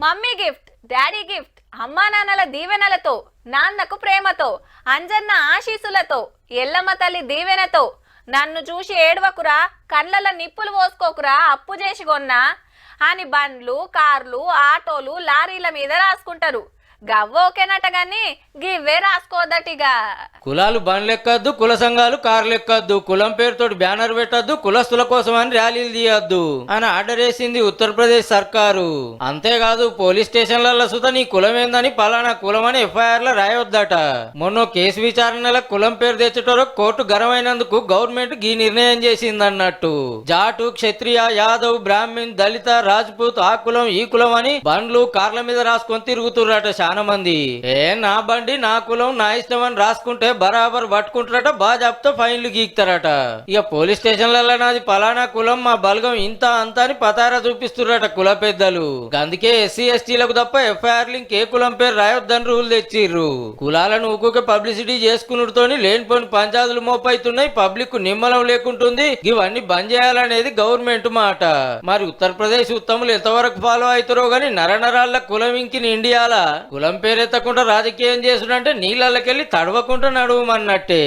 Mummy gift, daddy gift, అమ్మా నాన్నల దీవెనలతో, నాన్నకు ప్రేమతో, అంజన్న ఆశీసులతో, ఎల్లమ్మ తల్లి దీవెనతో నన్ను చూసి ఏడవకురా, కళ్ళల నిప్పులు పోసుకోకురా, అప్పు చేసి కొన్నా అని బండ్లు, కార్లు, ఆటోలు, లారీల మీద రాసుకుంటారు. గవ్వోకేనట గాని గివ్వే రాసుకోదటిగా. కులాలు బండ్లు ఎక్కద్దు, కుల సంఘాలు కార్లు ఎక్కద్దు, కులం పేరుతోటి బ్యానర్ పెట్టద్దు, కులస్తుల కోసం అని ర్యాలీలు తీయద్దు అని ఆర్డర్ వేసింది ఉత్తరప్రదేశ్ సర్కారు. అంతేకాదు పోలీస్ స్టేషన్లలో సుతా నీ కులం ఏందని పలానా కులం అని ఎఫ్ఐఆర్ లో రాయొద్దట. మొన్న కేసు విచారణలో కులం పేరు తెచ్చేటోరు కోర్టు గరమైనందుకు గవర్నమెంట్ ఈ నిర్ణయం చేసిందన్నట్టు. జాటు, క్షత్రియ, యాదవ్, బ్రాహ్మణ్, దళిత, రాజ్పూత్, ఆ కులం ఈ కులం అని బండ్లు కార్ల మీద రాసుకొని తిరుగుతుర్రట చాలా మంది. నా బండి నా కులం నా ఇష్టం అని రాసుకుంటే బరాబర్ పట్టుకుంటారట, బాజాబ్తో ఫైన్లు గీక్తారట. ఇక పోలీస్ స్టేషన్లలో నాది పలానా కులం, మా బలగం ఇంత అంత అని పతారా చూపిస్తుర్రట కుల పెద్దలు. అందుకే ఎస్సీ ఎస్టీలకు తప్ప ఎఫ్ఐఆర్ లింక్ ఏ కులం పేరు రాయొద్దని రూల్ తెచ్చిర్రు. కులాలను ఊకే పబ్లిసిటీ చేసుకున్నతోని లేనిపోని పంచాయతీలు మోపైతున్నాయి, పబ్లిక్ నిమ్మలం లేకుంటుంది. ఇవన్నీ బంద్ చేయాలనేది గవర్నమెంట్ మాట. మరి ఉత్తరప్రదేశ్ ఉత్తములు ఎంతవరకు ఫాలో అవుతారో గాని నరనరాళ్ళ కులం ఇంకిని ఇండియాలా కులం పేరెత్తకుండా రాజకీయం చేసుడంటే నీళ్ళకెళ్ళి తడవకుండా నడువమన్నట్టే.